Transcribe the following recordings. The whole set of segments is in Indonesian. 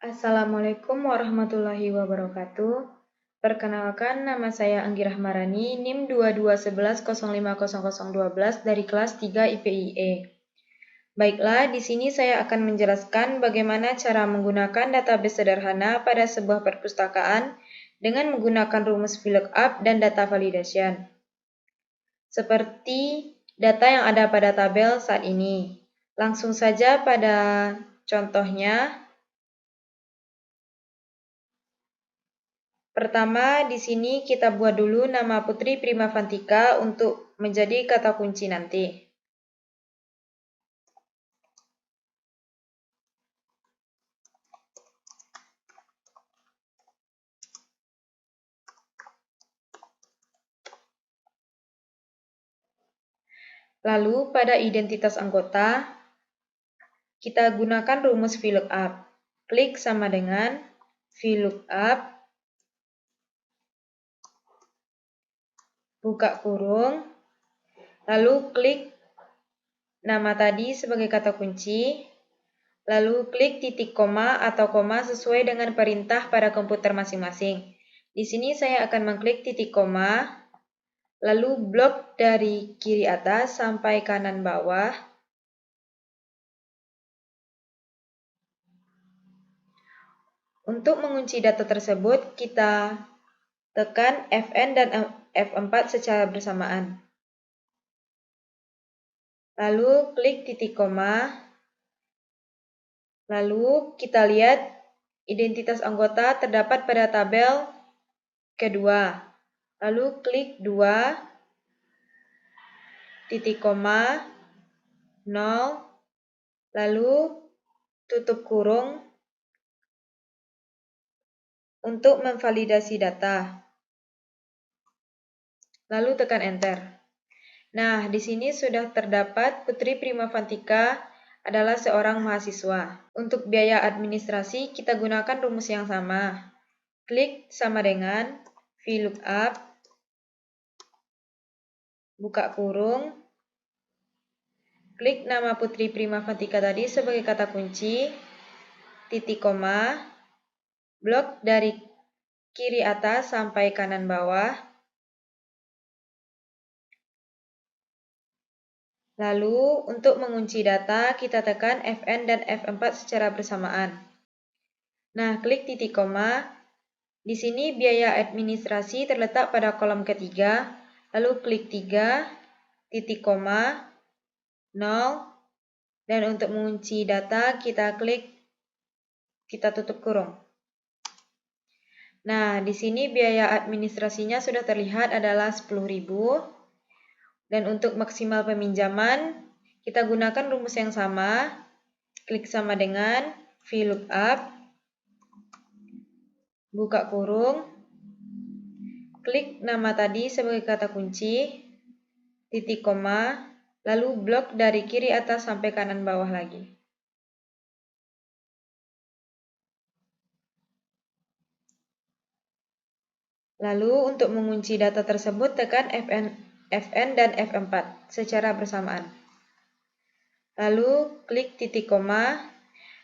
Assalamualaikum warahmatullahi wabarakatuh. Perkenalkan, nama saya Anggi Rahmarani, NIM 2211050012 dari kelas 3 IPIE. Baiklah, di sini saya akan menjelaskan bagaimana cara menggunakan database sederhana pada sebuah perpustakaan dengan menggunakan rumus VLOOKUP dan data validation. Seperti data yang ada pada tabel saat ini. Langsung saja pada contohnya. Pertama, di sini kita buat dulu nama Putri Primavantika untuk menjadi kata kunci nanti. Lalu, pada identitas anggota, kita gunakan rumus VLOOKUP. Klik sama dengan VLOOKUP, buka kurung, lalu klik nama tadi sebagai kata kunci, lalu klik titik koma atau koma sesuai dengan perintah pada komputer masing-masing. Di sini saya akan mengklik titik koma, lalu blok dari kiri atas sampai kanan bawah. Untuk mengunci data tersebut, kita tekan Fn dan F4 secara bersamaan. Lalu klik titik koma. Lalu kita lihat identitas anggota terdapat pada tabel kedua. Lalu klik 2, titik koma, 0, lalu tutup kurung untuk memvalidasi data. Lalu tekan Enter. Nah, di sini sudah terdapat Putri Primavantika adalah seorang mahasiswa. Untuk biaya administrasi, kita gunakan rumus yang sama. Klik sama dengan VLOOKUP, buka kurung, klik nama Putri Primavantika tadi sebagai kata kunci, titik koma, blok dari kiri atas sampai kanan bawah, lalu untuk mengunci data kita tekan Fn dan F4 secara bersamaan. Nah, klik titik koma. Di sini biaya administrasi terletak pada kolom ketiga, lalu klik 3, titik koma, 0, dan untuk mengunci data kita tutup kurung. Nah, di sini biaya administrasinya sudah terlihat adalah 10.000. Dan untuk maksimal peminjaman, kita gunakan rumus yang sama. Klik sama dengan VLOOKUP, buka kurung, klik nama tadi sebagai kata kunci, titik koma, lalu blok dari kiri atas sampai kanan bawah lagi. Lalu untuk mengunci data tersebut tekan Fn dan F4 secara bersamaan. Lalu klik titik koma.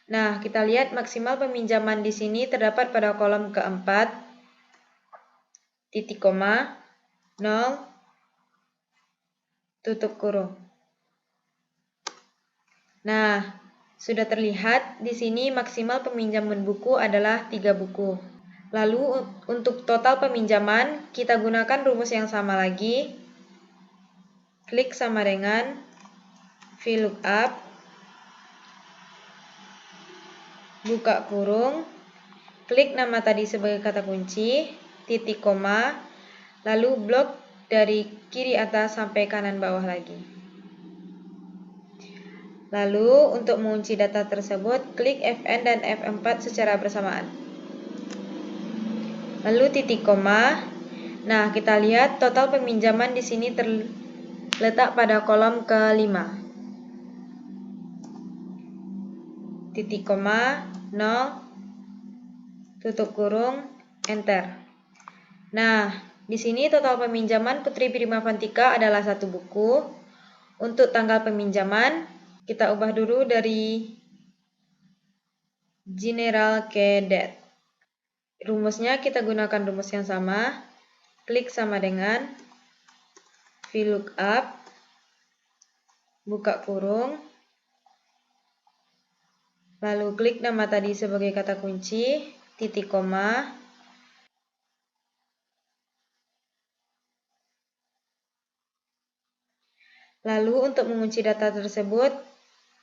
Nah, kita lihat maksimal peminjaman di sini terdapat pada kolom keempat, titik koma, 0, tutup kurung. Nah, sudah terlihat di sini maksimal peminjaman buku adalah 3 buku. Lalu untuk total peminjaman, kita gunakan rumus yang sama lagi. Klik sama dengan VLOOKUP, buka kurung, klik nama tadi sebagai kata kunci, titik koma, lalu blok dari kiri atas sampai kanan bawah lagi. Lalu untuk mengunci data tersebut, klik Fn dan F4 secara bersamaan. Lalu titik koma. Nah, kita lihat total peminjaman di sini terletak pada kolom ke-5. Titik koma, 0, tutup kurung, Enter. Nah, di sini total peminjaman Putri Primavantika adalah 1 buku. Untuk tanggal peminjaman, kita ubah dulu dari general ke det. Rumusnya kita gunakan rumus yang sama. Klik sama dengan VLOOKUP, buka kurung, lalu klik nama tadi sebagai kata kunci, titik koma, lalu untuk mengunci data tersebut,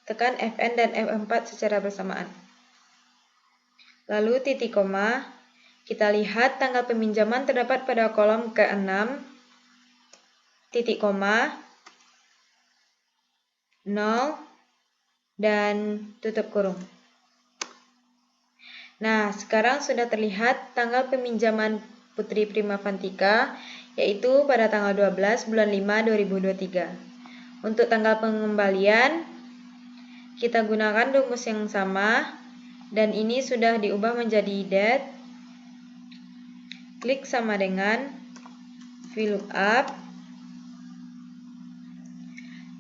tekan Fn dan F4 secara bersamaan. Lalu titik koma, kita lihat tanggal peminjaman terdapat pada kolom ke-6, titik koma, 0, dan tutup kurung. Nah, sekarang sudah terlihat tanggal peminjaman Putri Primavantika, yaitu pada tanggal 12 bulan 5 2023. Untuk tanggal pengembalian, kita gunakan rumus yang sama, dan ini sudah diubah menjadi det. Klik sama dengan VLOOKUP,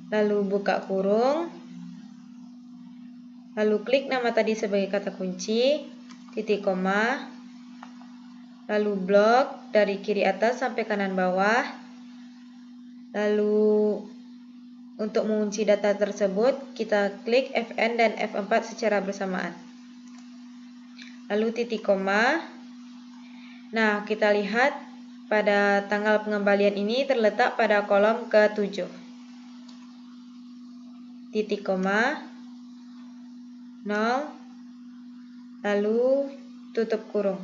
lalu buka kurung, lalu klik nama tadi sebagai kata kunci, titik koma, lalu blok dari kiri atas sampai kanan bawah, lalu untuk mengunci data tersebut kita klik Fn dan F4 secara bersamaan, lalu titik koma. Nah, kita lihat pada tanggal pengembalian ini terletak pada kolom ke-7, titik koma, 0, lalu tutup kurung.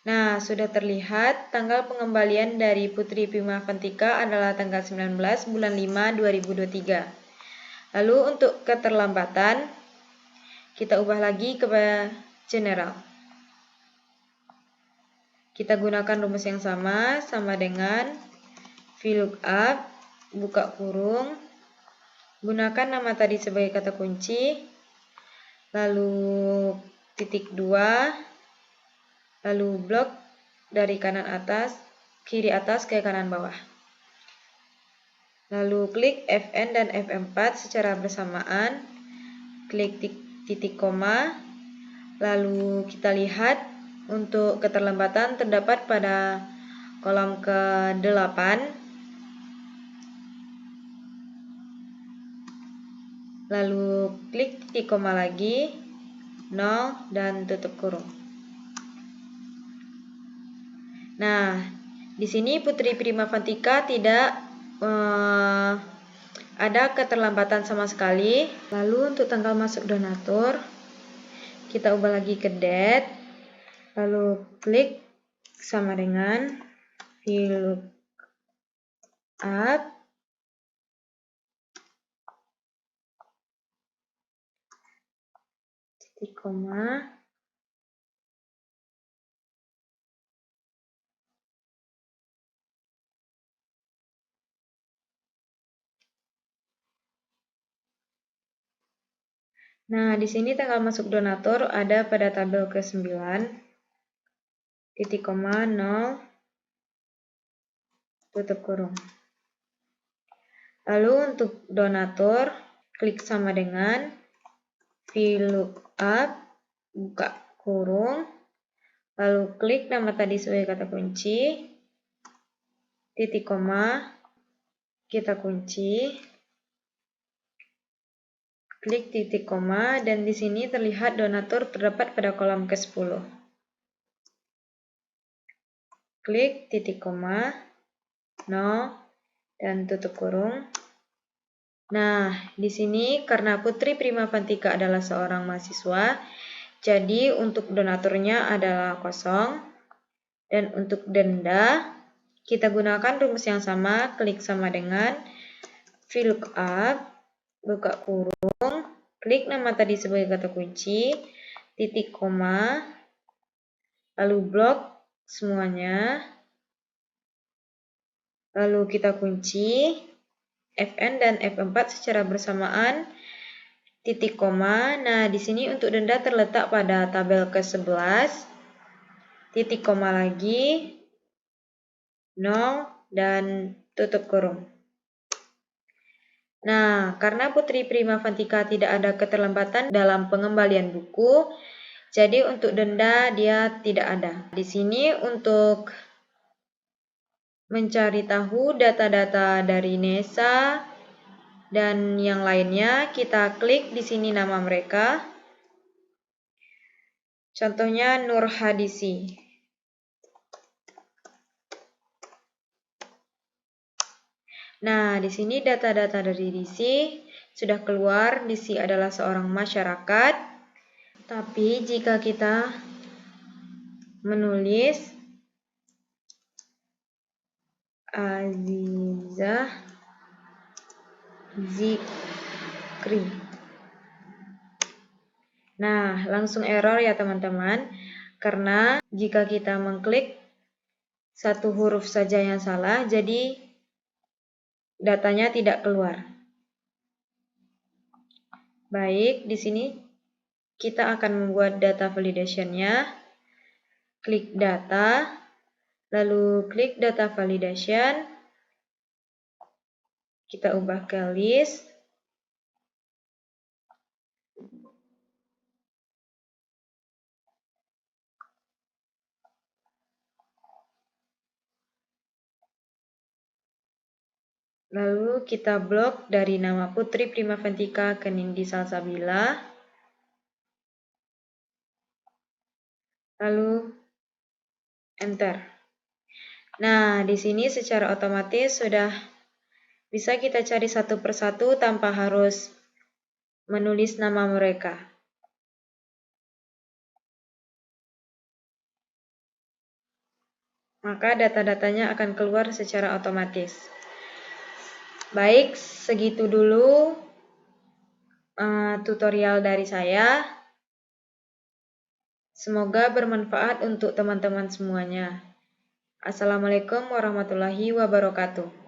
Nah, sudah terlihat tanggal pengembalian dari Putri Primavantika adalah tanggal 19 bulan 5 2023. Lalu untuk keterlambatan, kita ubah lagi ke general. Kita gunakan rumus yang sama dengan VLOOKUP, buka kurung, gunakan nama tadi sebagai kata kunci, lalu titik 2, lalu blok dari kanan atas, kiri atas ke kanan bawah. Lalu klik Fn dan F4 secara bersamaan, klik titik koma, lalu kita lihat untuk keterlambatan terdapat pada kolom ke-8, lalu klik titik koma lagi, 0, dan tutup kurung. Nah, di sini Putri Primavantika tidak ada keterlambatan sama sekali. Lalu untuk tanggal masuk donatur, kita ubah lagi ke det, lalu klik sama dengan VLOOKUP, titik koma, nah, di sini tanggal masuk donatur ada pada tabel ke-9, titik koma, 0, tutup kurung. Lalu untuk donatur, klik sama dengan VLOOKUP, buka kurung, lalu klik nama tadi sebagai kata kunci, titik koma, kita kunci, klik titik koma, dan di sini terlihat donatur terdapat pada kolom ke-10. Klik titik koma, 0, dan tutup kurung. Nah, di sini karena Putri Primavantika adalah seorang mahasiswa, jadi untuk donaturnya adalah kosong. Dan untuk denda, kita gunakan rumus yang sama, klik sama dengan VLOOKUP, buka kurung, klik nama tadi sebagai kata kunci, titik koma, lalu blok semuanya, lalu kita kunci, Fn dan F4 secara bersamaan, titik koma. Nah, di sini untuk denda terletak pada tabel ke-11, titik koma lagi, 0, dan tutup kurung. Nah, karena Putri Primavantika tidak ada keterlambatan dalam pengembalian buku, jadi untuk denda dia tidak ada. Di sini untuk mencari tahu data-data dari Nesa dan yang lainnya, kita klik di sini nama mereka. Contohnya Nur Hadisi. Nah, di sini data-data dari Disi sudah keluar. Disi adalah seorang masyarakat. Tapi jika kita menulis Azizah Zikri. Nah, langsung error ya teman-teman. Karena jika kita mengklik satu huruf saja yang salah, jadi datanya tidak keluar. Baik, di sini kita akan membuat data validation-nya. Klik data, lalu klik data validation. Kita ubah ke list. Lalu kita blok dari nama Putri Primavantika ke Nindi Salsabila. Lalu enter. Nah, di sini secara otomatis sudah bisa kita cari satu persatu tanpa harus menulis nama mereka. Maka data-datanya akan keluar secara otomatis. Baik, segitu dulu tutorial dari saya. Semoga bermanfaat untuk teman-teman semuanya. Assalamualaikum warahmatullahi wabarakatuh.